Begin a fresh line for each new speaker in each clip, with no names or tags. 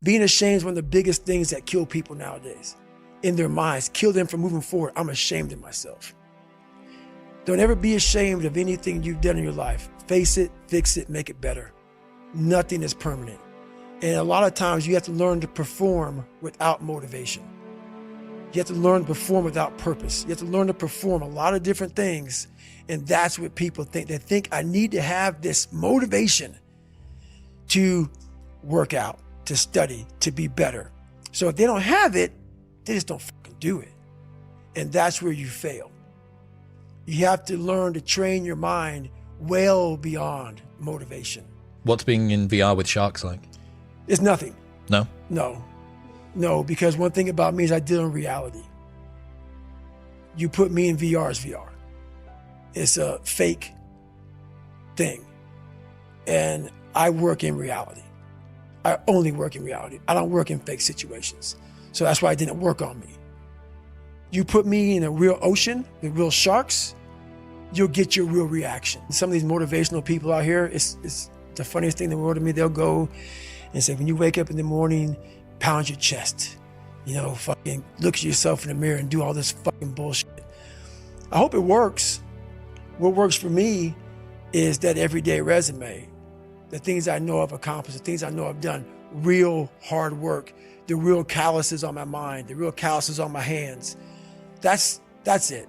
Being ashamed is one of the biggest things that kill people nowadays. In their minds, kill them from moving forward. I'm ashamed of myself. Don't ever be ashamed of anything you've done in your life. Face it, fix it, make it better. Nothing is permanent. And a lot of times you have to learn to perform without motivation. You have to learn to perform without purpose. You have to learn to perform a lot of different things. And that's what people think. They think I need to have this motivation to work out, to study, to be better. So if they don't have it, they just don't fucking do it. And that's where you fail. You have to learn to train your mind well beyond motivation.
What's being in VR with sharks like?
It's nothing.
No?
No, because one thing about me is I deal in reality. You put me in VR, it's VR. It's a fake thing. And I work in reality. I only work in reality. I don't work in fake situations. So that's why it didn't work on me. You put me in a real ocean with real sharks, you'll get your real reaction. Some of these motivational people out here, it's the funniest thing in the world to me. They'll go and say, when you wake up in the morning, pound your chest, fucking look at yourself in the mirror and do all this fucking bullshit. I hope it works. What works for me is that everyday resume, the things I know I've accomplished, the things I know I've done, real hard work, the real calluses on my mind, the real calluses on my hands. That's it.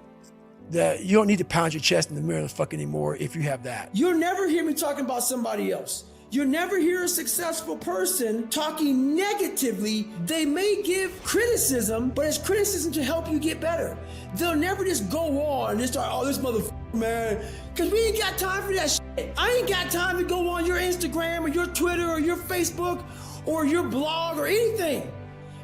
You don't need to pound your chest in the mirror fucking anymore if you have that.
You'll never hear me talking about somebody else. You'll never hear a successful person talking negatively. They may give criticism, but it's criticism to help you get better. They'll never just go on and just start, oh, this motherfucker, man. Because we ain't got time for that shit. I ain't got time to go on your Instagram or your Twitter or your Facebook or your blog or anything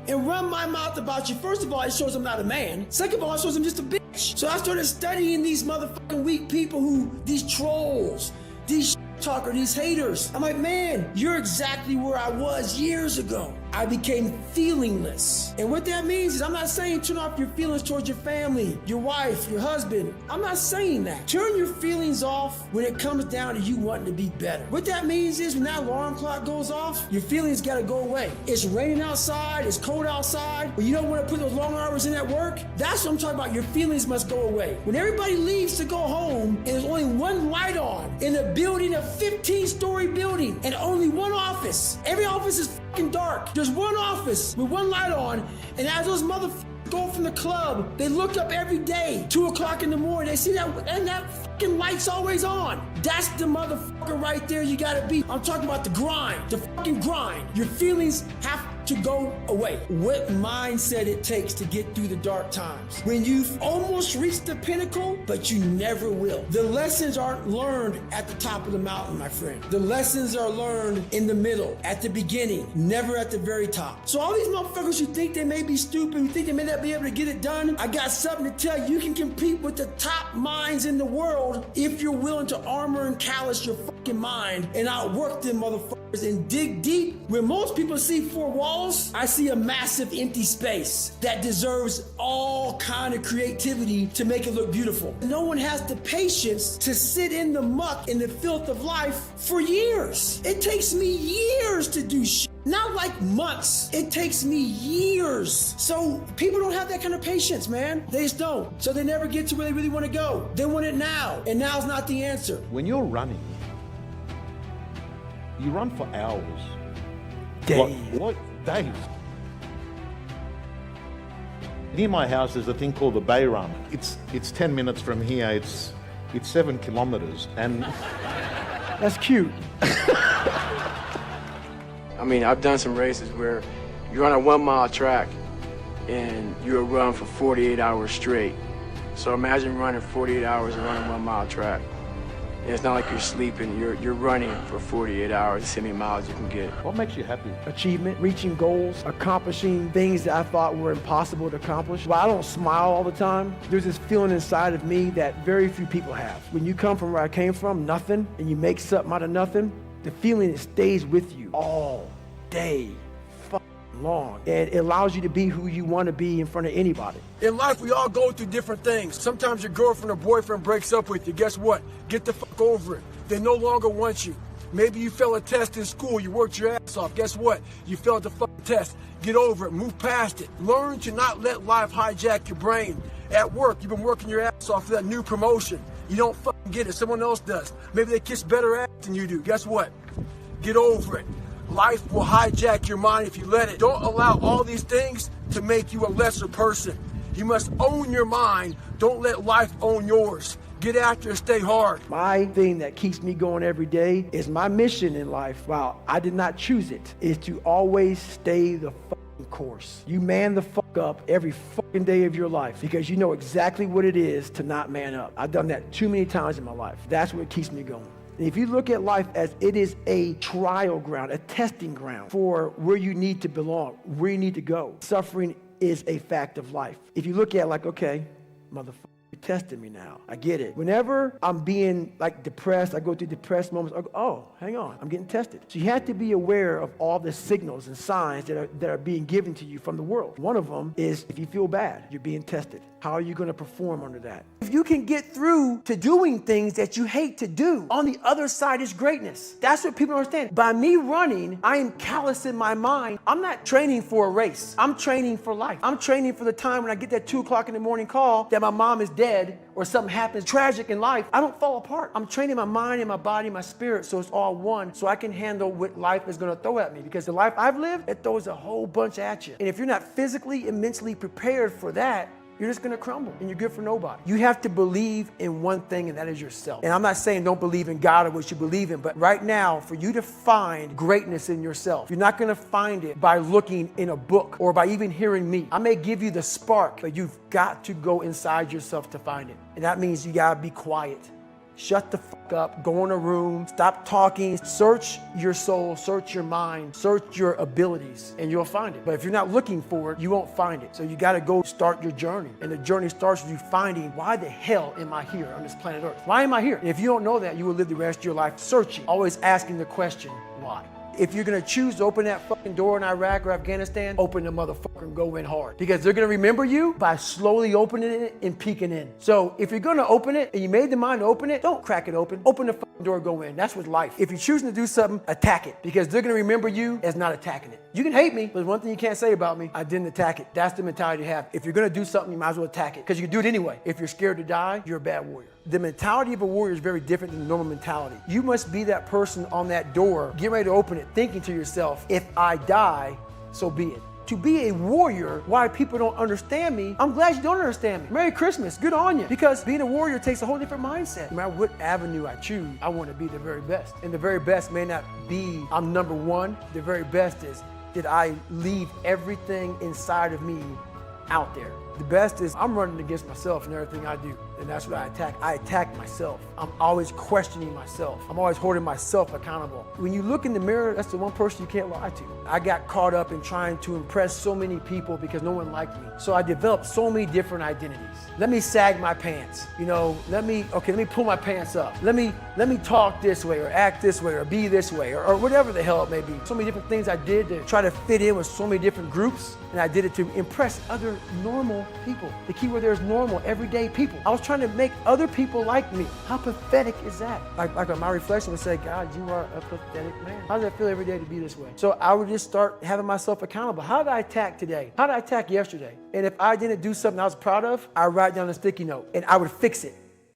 and run my mouth about you. First of all, it shows I'm not a man. Second of all, it shows I'm just a bitch. So I started studying these motherfucking weak people these trolls, these talker, these haters. I'm like, man, you're exactly where I was years ago. I became feelingless. And what that means is I'm not saying turn off your feelings towards your family, your wife, your husband. I'm not saying that. Turn your feelings off when it comes down to you wanting to be better. What that means is when that alarm clock goes off, your feelings gotta go away. It's raining outside, it's cold outside, but you don't wanna put those long hours in at work. That's what I'm talking about. Your feelings must go away. When everybody leaves to go home and there's only one light on in a building, a 15-story building, and only one office. Every office is fucking dark. There's one office with one light on, and as those motherfuckers go from the club, they look up every day, 2 o'clock in the morning, they see that, and that fucking light's always on. That's the motherfucker right there you gotta be. I'm talking about the grind, the fucking grind. Your feelings have to go away. What mindset it takes to get through the dark times. When you've almost reached the pinnacle, but you never will. The lessons aren't learned at the top of the mountain, my friend. The lessons are learned in the middle, at the beginning, never at the very top. So all these motherfuckers who think they may be stupid, who think they may not be able to get it done, I got something to tell you. You can compete with the top minds in the world if you're willing to armor and callous your fucking mind and outwork them motherfuckers and dig deep. When most people see 4 walls, I see a massive empty space that deserves all kind of creativity to make it look beautiful. No one has the patience to sit in the muck, in the filth of life for years. It takes me years to do shit. Not like months. It takes me years. So people don't have that kind of patience, man. They just don't. So they never get to where they really want to go. They want it now. And now's not the answer.
When you're running, you run for hours.
Days.
What? Days. Near my house there's a thing called the Bay Run. It's 10 minutes from here. It's 7 kilometers, and
That's cute.
I mean, I've done some races where you're on a 1-mile track and you'll run for 48 hours straight. So imagine running 48 hours and running a 1-mile track. And it's not like you're sleeping, you're running for 48 hours, see how many miles you can get.
what makes you happy?
Achievement, reaching goals, accomplishing things that I thought were impossible to accomplish. While I don't smile all the time, there's this feeling inside of me that very few people have. When you come from where I came from, nothing, and you make something out of nothing, the feeling, it stays with you all day long. And it allows you to be who you want to be in front of anybody. In life, we all go through different things. Sometimes your girlfriend or boyfriend breaks up with you. Guess what? Get the fuck over it. They no longer want you. Maybe you failed a test in school. You worked your ass off. Guess what? You failed the fucking test. Get over it. Move past it. Learn to not let life hijack your brain. At work, you've been working your ass off for that new promotion. You don't fucking get it. Someone else does. Maybe they kiss better ass than you do. Guess what? Get over it. Life will hijack your mind if you let it. Don't allow all these things to make you a lesser person. You must own your mind. Don't let life own yours. Get after it, stay hard.
My thing that keeps me going every day is my mission in life, while I did not choose it, is to always stay the fucking course. You man the fuck up every fucking day of your life because you know exactly what it is to not man up. I've done that too many times in my life. That's what keeps me going. And if you look at life as it is a trial ground, a testing ground for where you need to belong, where you need to go, suffering is a fact of life. If you look at it like, okay, motherfucker, you're testing me now. I get it. Whenever I'm being like depressed, I go through depressed moments, I go, oh, hang on, I'm getting tested. So you have to be aware of all the signals and signs that are being given to you from the world. One of them is if you feel bad, you're being tested. How are you going to perform under that? If you can get through to doing things that you hate to do, on the other side is greatness. That's what people don't understand. By me running, I am callous in my mind. I'm not training for a race. I'm training for life. I'm training for the time when I get that 2 o'clock in the morning call that my mom is dead or something happens tragic in life. I don't fall apart. I'm training my mind and my body and my spirit so it's all one, so I can handle what life is going to throw at me. Because the life I've lived, it throws a whole bunch at you. And if you're not physically and mentally prepared for that, you're just going to crumble and you're good for nobody. You have to believe in one thing, and that is yourself. And I'm not saying don't believe in God or what you believe in, but right now, for you to find greatness in yourself, you're not going to find it by looking in a book or by even hearing me. I may give you the spark, but you've got to go inside yourself to find it. And that means you got to be quiet. Shut the fuck up, go in a room, stop talking, search your soul, search your mind, search your abilities, and you'll find it. But if you're not looking for it, you won't find it. So you gotta go start your journey. And the journey starts with you finding, why the hell am I here on this planet Earth? Why am I here? And if you don't know that, you will live the rest of your life searching, always asking the question, why? If you're gonna choose to open that fucking door in Iraq or Afghanistan, open the motherfucker and go in hard. Because they're gonna remember you by slowly opening it and peeking in. So if you're gonna open it and you made the mind to open it, don't crack it open. Open the fucking door, go in. That's with life. If you're choosing to do something, attack it. Because they're gonna remember you as not attacking it. You can hate me, but one thing you can't say about me, I didn't attack it. That's the mentality to have. If you're gonna do something, you might as well attack it. Because you can do it anyway. If you're scared to die, you're a bad warrior. The mentality of a warrior is very different than the normal mentality. You must be that person on that door, get ready to open it, thinking to yourself, if I die, so be it. To be a warrior, why people don't understand me, I'm glad you don't understand me. Merry Christmas, good on you. Because being a warrior takes a whole different mindset. No matter what avenue I choose, I want to be the very best. And the very best may not be I'm number one. The very best is, did I leave everything inside of me out there? The best is I'm running against myself in everything I do. And that's what I attack. I attack myself. I'm always questioning myself. I'm always holding myself accountable. When you look in the mirror, that's the one person you can't lie to. I got caught up in trying to impress so many people because no one liked me. So I developed so many different identities. Let me sag my pants. Let me pull my pants up. Let me talk this way or act this way or be this way or whatever the hell it may be. So many different things I did to try to fit in with so many different groups, and I did it to impress other normal people. The key word there is normal, everyday people. I was trying to make other people like me. How pathetic is that? Like my reflection would say, God, you are a pathetic man. How does it feel every day to be this way? So I would just start having myself accountable. How did I attack today? How did I attack yesterday? And if I didn't do something I was proud of, I would write down a sticky note and I would fix it.